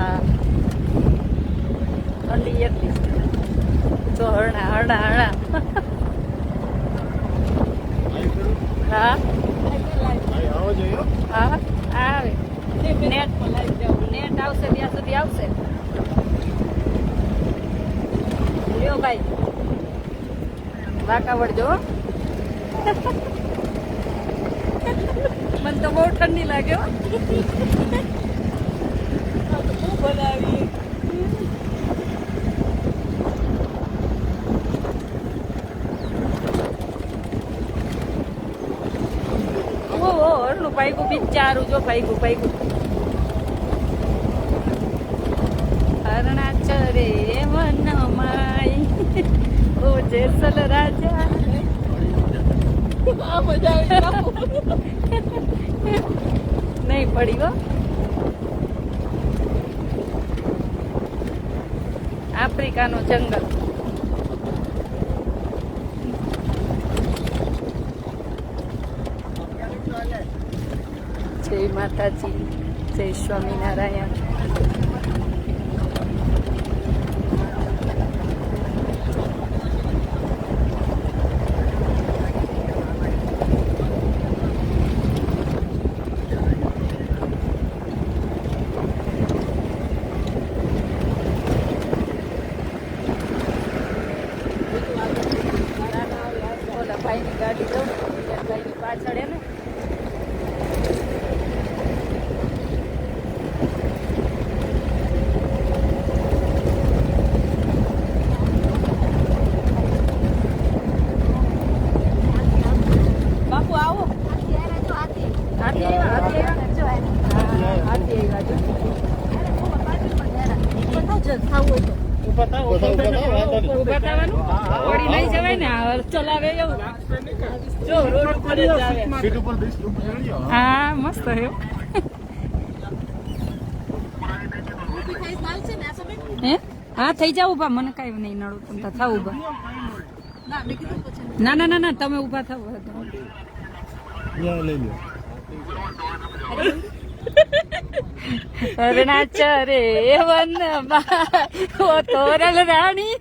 હા ઠંડી એટલી જો હરણા હરણા હરણા હા હા આવે નેટ આવશે ત્યાં સુધી આવશે લ્યો ભાઈ વાંકા વળજો મને તો બહુ ઠંડી લાગે બનાવી હરનું પાઈકું બિચારું જો પાઈકું હરણા ચરે વન માય ઓ જેસલ રાજા નહીં પડી ગો આફ્રિકાનો જંગલ જય માતાજી જય સ્વામિનારાયણ ભાઈની ગાડી જવું ભાઈની પાછળ એને બાપુ આવો હા મસ્ત હે હા થઈ જાવ ઉભા મને કઈ નહીં નડું તમે થાવ ઉભા ના ના ના ના તમે ઉભા થાવ અરુણાચરે વન તોરલ રાણી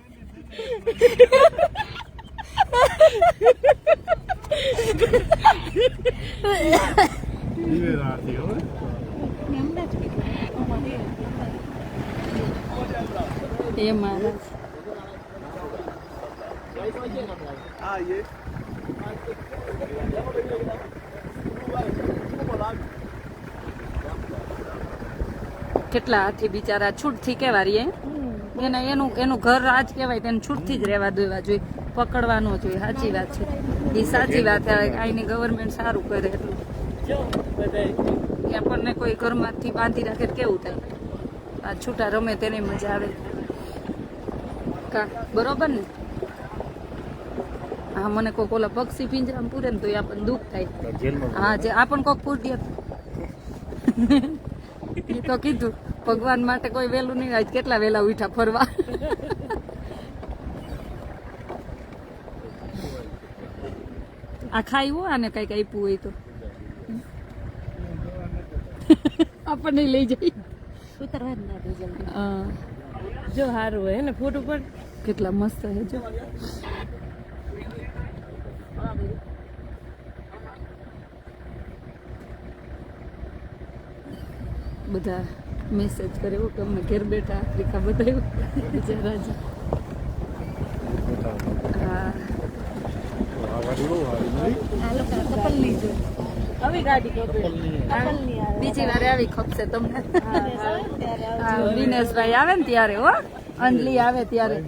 એ મહારાજ કેટલા હાથી બિચારા છૂટથી કેવારીએ એનું ઘર આજ કહેવાય તેને છૂટથી જ રહેવા દેવા જોઈએ પકડવા ન જોઈએ સાચી વાત છે એ સાચી વાત અહીંની ગવર્મેન્ટ સારું કરે એટલું આપણને કોઈ ઘરમાંથી બાંધી રાખે કેવું થાય આ છૂટા રમે તેને મજા આવે કા બરોબર ને હા મને કોઈક ઓલા પક્ષી પિંજરામાં પૂરે ને તો એ આપણને દુઃખ થાય હા જે આપણને કોઈક પૂરી એ તો કીધું ભગવાન માટે કોઈ વહેલું નહીં આજ કેટલા વહેલા ઉઠા ફરવા આ ખાયું આને કઈક આપ્યું હોય તો આપણને લઈ જઈ જો સારું હોય ને ફોટો પર કેટલા મસ્ત હે જો બધા મેસેજ કરે એવું કે અમને ઘેર બેઠા આફ્રિકા બતાવ્યું બિચારાજી હા બીજી વાર આવી ખપશે તમને દિનેશભાઈ આવે ને ત્યારે હો અંજલી આવે ત્યારે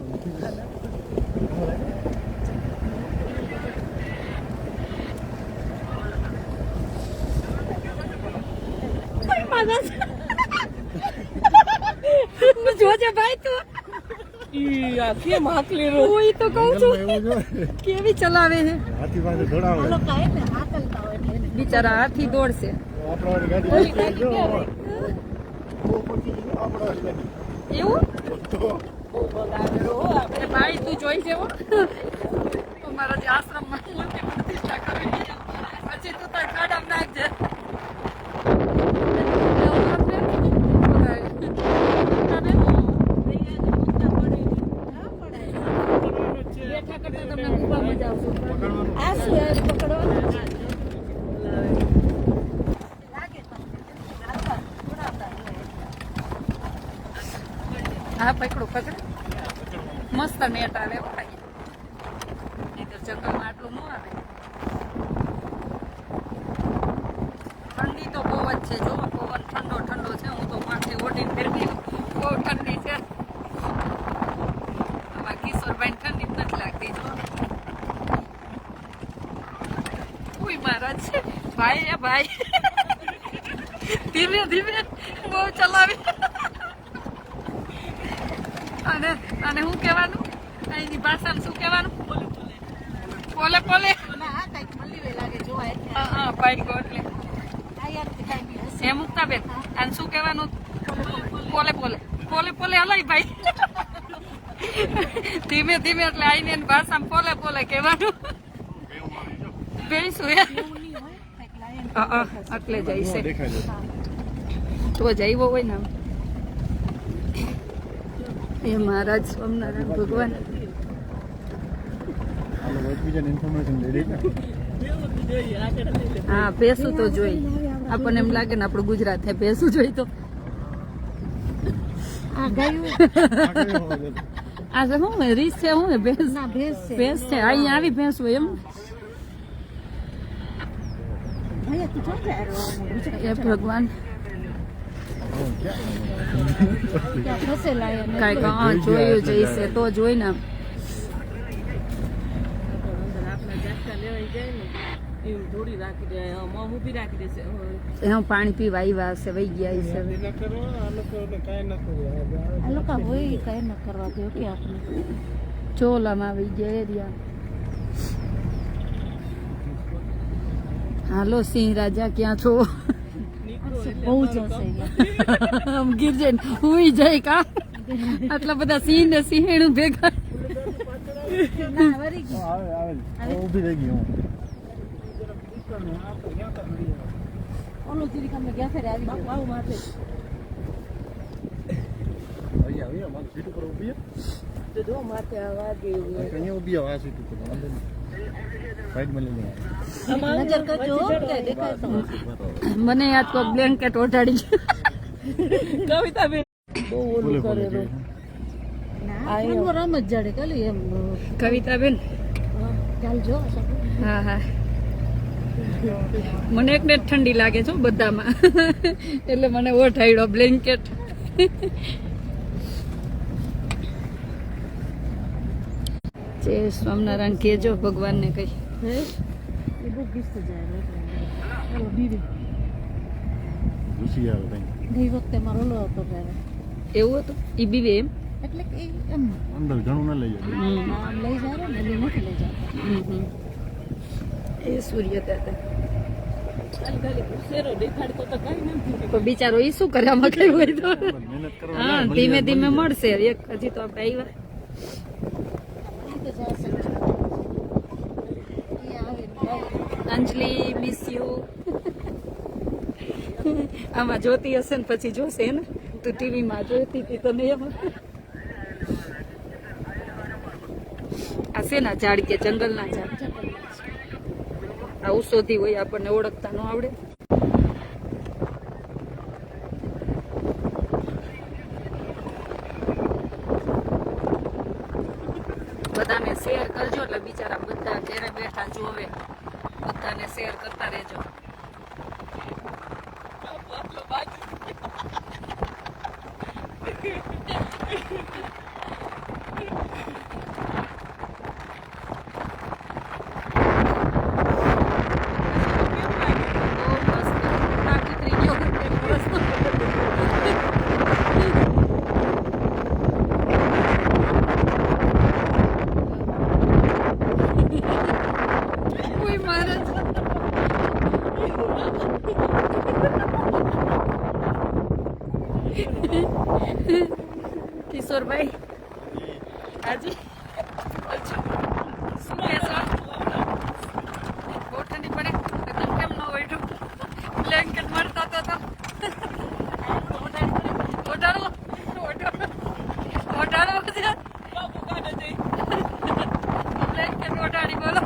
જોજે ભાઈ તું કેમ હાકલી રો હું તો કહું છું કેવી ચલાવે છે હાથી પાસે દોડાવે બિચારા હાથી દોડશે એવું ભાઈ તું જોઈ જેવો મારા જે આશ્રમમાં પ્રતિષ્ઠા કરી પછી તું તાર ખાડામાં નાખજે હા પકડો પકડો મસ્ત નેટ આવે ભાઈ નહીં તો જંગલમાં આટલું ન આવે ઠંડી તો બહુ જ છે જો પવન ઠંડો ઠંડો છે હું તો માથે ઓઢીને ફેરવી બહુ ઠંડી છે આમાં કિશોરભાઈ ઠંડી નથી લાગતી જો કોઈ મહારાજ છે ભાઈ એ ભાઈ ધીમે ધીમે બહુ ચલાવી અને અને શું કહેવાનું અહીંની ભાષામાં શું કહેવાનું પોલે પોલે હા ભાઈ એટલે એમ મુકતા બેન અને શું કહેવાનું પોલે પોલે પોલે પોલે હલાય ભાઈ ધીમે ધીમે એટલે આઈને એની ભાષામાં પોલે પોલે કહેવાનું બેસું એટલે જાય છે તો જઈવો હોય ને એ મહારાજ સ્વામિનારાયણ ભગવાન હા ભેંસું તો જોઈ આપણને એમ લાગે ને આપણું ગુજરાત હે ભેંસું જોઈ તો આ શું રીસ છે શું ભેંસ ભેંસ છે અહીંયા આવી ભેંસ હોય એમ એ ભગવાન કઈક જોયું જઈશે તો જોઈ ને પાણી પીવા આવ્યા હશે વહી ગયા હશે ચોલામાં આવી ગયા એરિયા હાલો સિંહ રાજા ક્યાં છો બહુ જશે ગીર જઈને હુઈ જાય કા આટલા બધા સિંહ ને સિંહેણું ભેગા મને યાદ કો બ્લેન્કેટ ઓઢાડી કવિતા બેન બહુ ઓલું કરે રમ જ જાડે કાલે એમ કવિતા બેન ચાલજો હા હા મને એકને ઠંડી લાગે છે બધામાં એટલે મને ઓઢાડ્યો બ્લેન્કેટ જય સ્વામિનારાયણ કહેજો ભગવાનને કઈ ગઈ વખતે મારો ઓલો હતો એવું હતું ઈ બીવે એમ એટલે કે એમ અંદર ઘણું ના લઈ જાય લઈ જાય ને નથી લઈ જાય એ સૂર્ય દાદા બિચારો ઈ શું કરે આમાં કઈ હોય તો હા ધીમે ધીમે મળશે એક હજી તો આપણે આવ્યા અંજલિ મિસ યુ આમાં જોતી હશે ને પછી જોશે ને તું ટીવી માં જોતી હતી તને એમ આ શેના ઝાડ કે જંગલના ઝાડ આ ઔષધિ હોય આપણને ઓળખતા ન આવડે બધાને શેર કરજો એટલે બિચારા બધા ઘરે બેઠા જોવે બધાને શેર કરતા રહેજો કિશોરભાઈ હાજી બહુ ઠંડી પડે તમે કેમ ન હોય બ્લેન્કેટ મળતા હતા ઓઢાડો બ્લેન્કેટ ઓઢાડી બોલો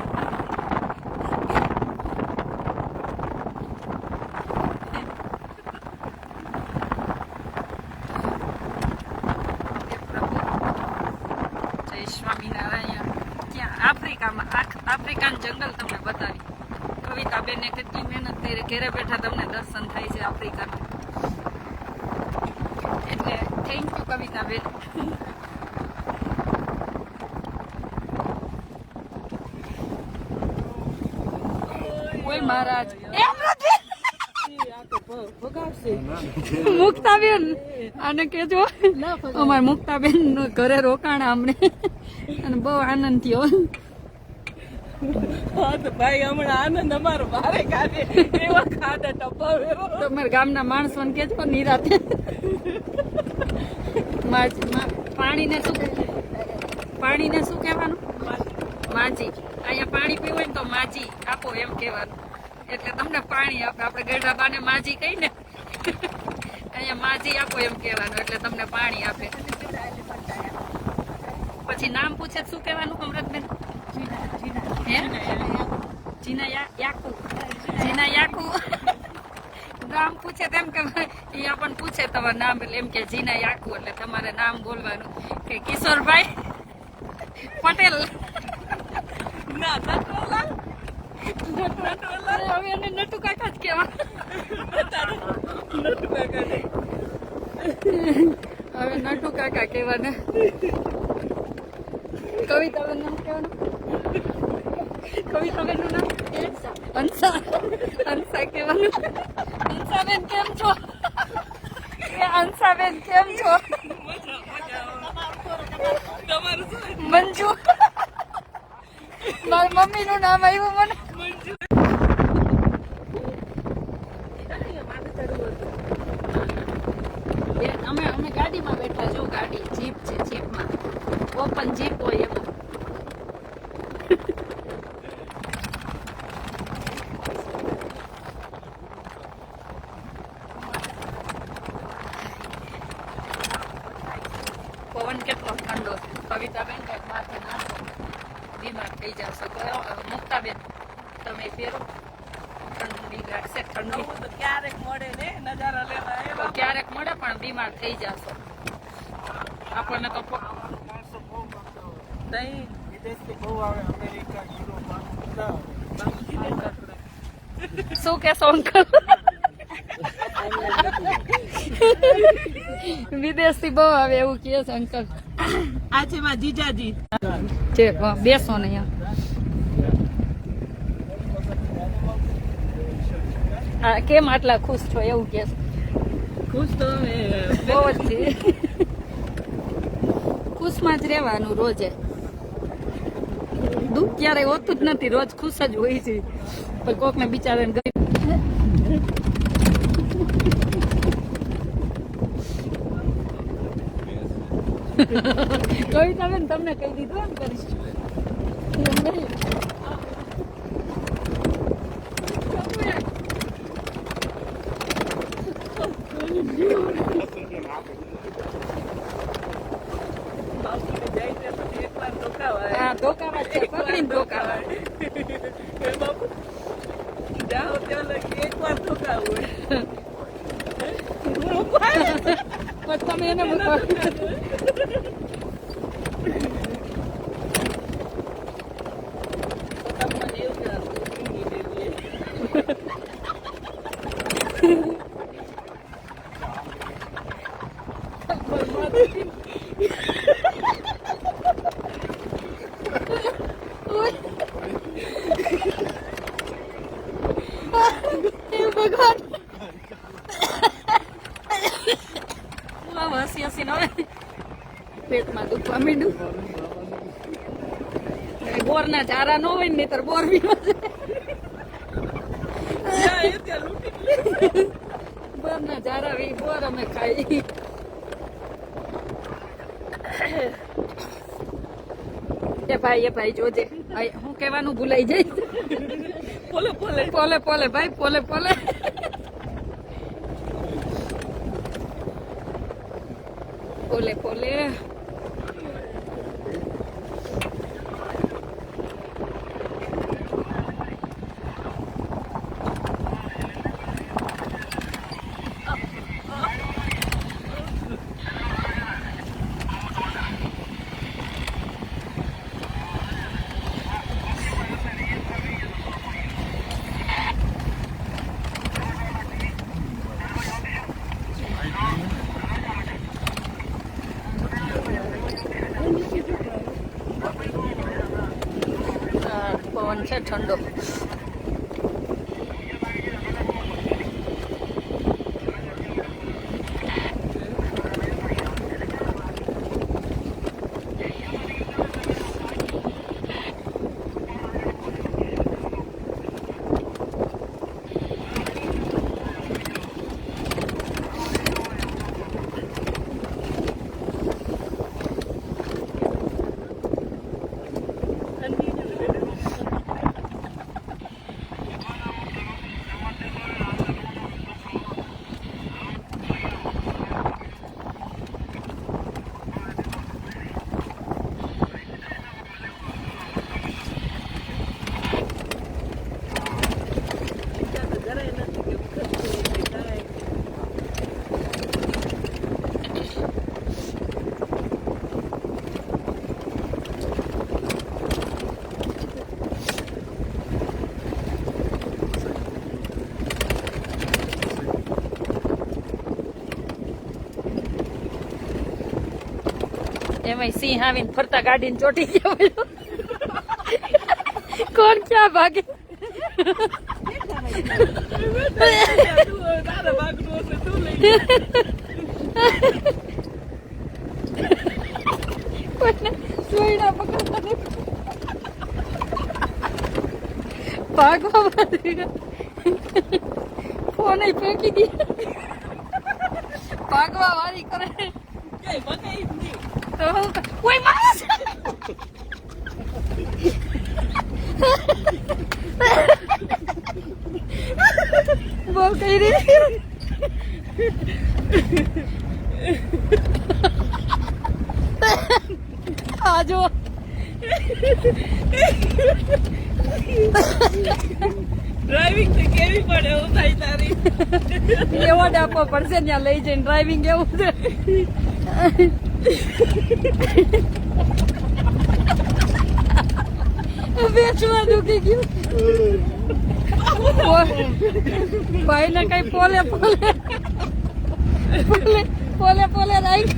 આફ્રિકામાં આફ્રિકાનું જંગલ તમને બતાવી. કવિતાબેને કેટલી મહેનત કરી, ઘરે બેઠા તમને દર્શન થાય છે આફ્રિકાના. એટલે થેન્ક યુ કવિતાબેન. ઓય મહારાજ મુક્તાબેન આને કેજો અમારે મુક્તાબેન ઘરે રોકાણા અમને અને બહુ આનંદ થયો. ભાઈ હમણાં આનંદ અમારો ભારે કાઢે એવા ખાડા ટપાવે. તમારા ગામના માણસોને કેજો નિરાતે. પાણીને શું કહેવાનું? માજી. અહીંયા પાણી પીવું હોય ને તો માજી આપો એમ કહેવાનું, એટલે તમને પાણી આપે. આપણે ગઢાબાને માજી કહી ને, અહીંયા માજી આપો એમ કહેવાનું, એટલે તમને પાણી આપે. પછી નામ પૂછે શું કહેવાનું અમૃતબેન? જીના યાકુ. નામ પૂછે તેમ કે અહીંયા પણ પૂછે તમારું નામ, એટલે એમ કે જીના યાકુ, એટલે તમારે નામ બોલવાનું કે કિશોરભાઈ પટેલ. ના નટવરલાલ. હવે એને નટુ કાકા જ કહેવાનું. હવે નટુ કાકા કહેવાના. કવિતાબેન નામ કહેવાનું. કવિતાબેન નું નામ હંસા કહેવાનું. હંસાબેન કેમ છો? હંસાબેન કેમ છો? મંજુ. મારી મમ્મી નું નામ આવ્યું મને. અમે ગાડીમાં બેઠા. જો ગાડી જીપ છે, જીપમાં ઓપન જીપ હોય એમાં. પવન કેટલો ઠંડો છે. કવિતાબેન કઈક માથે નાખો, બીમાર થઈ જશો. મુક્તાબેન તમે પહેરો, ઠંડી લાગશે. ઠંડી તો ક્યારેક મળે ને નજારા લેવા તો ક્યારેક મળે પણ બીમાર થઈ જશો. આપણને તો શું કેશો અંકલ? વિદેશથી બહુ આવે એવું કે છે અંકલ. આ છે માં જીજાજી. બેસો ને અહીંયા. હા, કેમ આટલા ખુશ છો એવું કે છે? ખુશ તો બહુ જ છે. ખુશમાં જ રહેવાનું રોજે. દુઃખ ક્યારેય હોતું જ નથી, રોજ ખુશ જ હોય છે. પણ કોકને બિચારાને ગરીબ કવિતાબેન તમને કહી દીધું એમ કરીશ. હા, ધોકાવા છે, પકડીને ધોકાવા. જાઓ ત્યાં લગી એક વાર ધોકાવું. પછી તમે એને ભગવાન હસી હસીને પેટમાં દુખવા માંડ્યું. બોરના ચારા ન હોય ને નહીતર બોર બી બોરના ચારા બોર અમે ખાઈ. એ ભાઈ જોજે. હું કહેવાનું ભૂલાઈ જાય. પોલે પોલે પોલે પોલે ભાઈ, પોલે પોલે. પોલે પોલે. છે ઠંડો. એમાં સિંહ આવીને ફરતા ગાડીને ચોટી ગયા હોય. કોણ ક્યાં ભાગે? તારા ભાગનું હશે, તું લઈ કોઈને સોયડા પકડતા નહીં. ભાગવા માંડી. ફોન ફેંકી દે. ભાગવા વાળી કરે ક્યાંય બતાવી જ નહીં. તો કોઈ માણસ બહુ કઈ રહી. આ જો ડ્રાઇવિંગ તો કેવી પડે એવું થાય તારી. એવોર્ડ આપવો પડશે ત્યાં લઈ જઈને. ડ્રાઇવિંગ એવું છે. વેચવા દુખી ગયું. ભાઈ ને કઈ પોલે પોલે પોલે પોલે પોલે રાખ.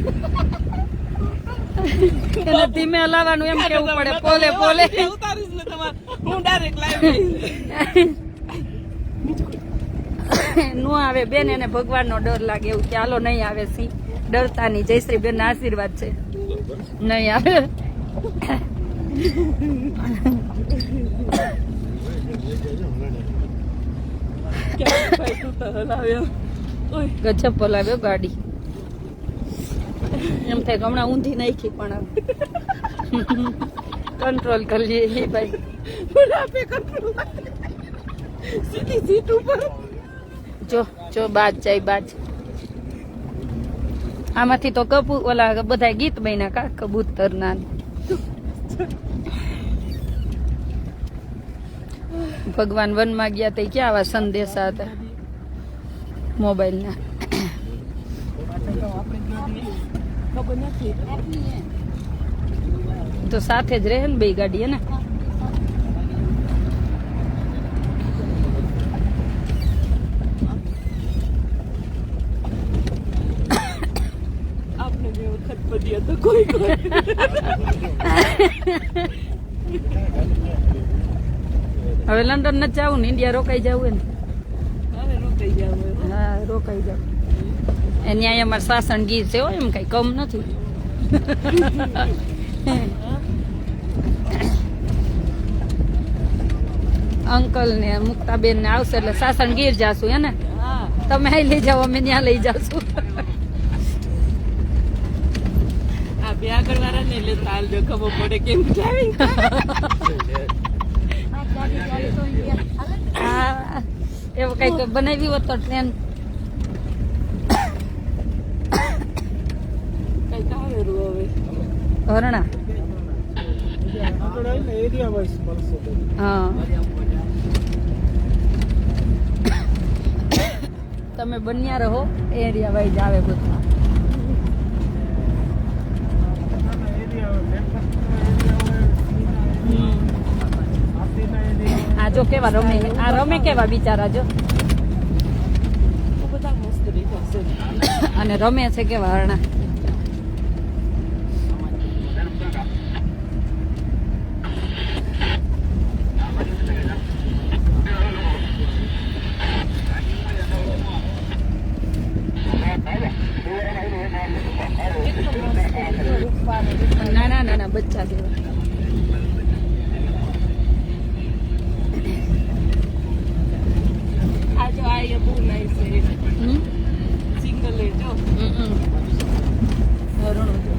એને ધીમે હલાવવાનું એમ કેવું પડે. પોલે પોલે ઉતારીશ ને તમારે. હું ડાયરેક્ટ લાઈવ નો આવે બેન. એને ભગવાનનો ડર લાગે એવું કે હાલો નહીં આવે. સિંહ ડરતા નહીં. જયશ્રી બેન ના આશીર્વાદ છે. નહીં આવે. ગજબ બોલાવ્યો ગાડી. એમ થાય કે હમણાં ઊંધી નાખી પણ કંટ્રોલ કરી લઈએ ભાઈ. સીધી સીટ ઉપર જો જો બાજ જાય બાજ. આમાંથી તો ઓલા બધા ગીત બન્યા કા કબૂતર ના. ભગવાન વનમાં ગયા તે ક્યાં આવા સંદેશા હતા મોબાઈલ ના. ખબર નથી. તો સાથે જ રહે ને બે ગાડી ને. આપને બે વખત પદ્યા તો કોઈ હવે લંડન નથી જવું ને. ઇન્ડિયા રોકાઈ જવું ને. હવે રોકાઈ જાવ. હા રોકાઈ જાવ. એની અહીંયા અમારે સાસણ ગીર છે. એમ કઈ કમ નથી. અંકલ ને મુક્તાબેન ને આવશે એટલે સાસણ ગીર જાશું. હે ને હા તમે અહીં લઈ જાઓ, અમે ત્યાં લઈ જાશું. આ બે આગળ વાળા ને એટલે તાલ જો ખબર પડે કેમ ડ્રાઇવિંગ. હા એવું કઈક બનાવી હોત તો ટ્રેન. કઈ કાવેરું હવે. હરણા. હા તમે બન્યા રહો. એરિયા વાઇઝ આવે બધું. આ જો કેવા રમે. આ રમે કેવા બિચારા જો. બધા મસ્ત દેખાશે. અને રમે છે કેવા હરણા. સિંબાના બચ્ચા જેવા. આ જો આ એ બહુ નાઈસ છે હમ? સિંગલ એ જો હરણો જો.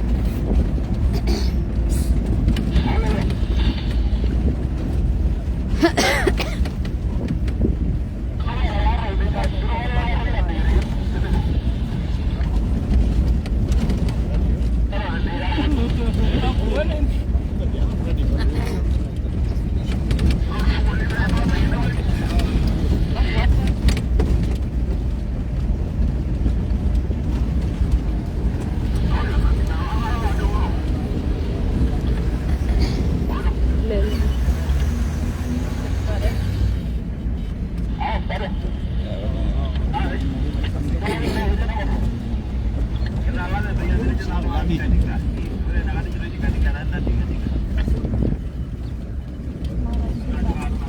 લે લે.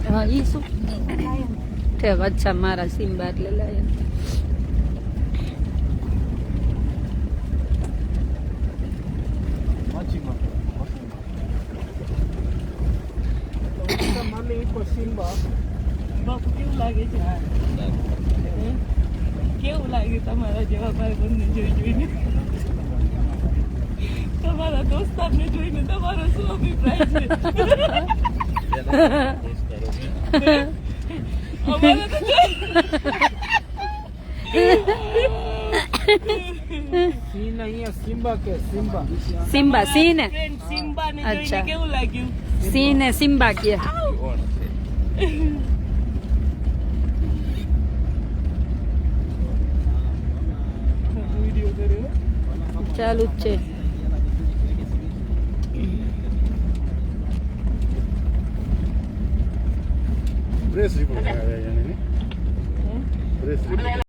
હા ઈ શું ઠેક અચ્છા મારા સિમ્બા એટલે લાયન. બાપુ કેવું લાગે છે હે? કેવું લાગે તમારા જેવા ભાઈ બંને જોઈને તમારા દોસ્તારને જોઈને તમારો શું અભિપ્રાય છે? અમારે તો સિમ્બા સિંહ ને સિમ્બાને જોઈને અચ્છા. કેવું લાગ્યું? સિંહ ને સિમ્બા કે વિડીયો કર્યો ચાલુ જ છે. પ્રેસ રિપોર્ટ આવ્યા એને પ્રેસ રિપોર્ટ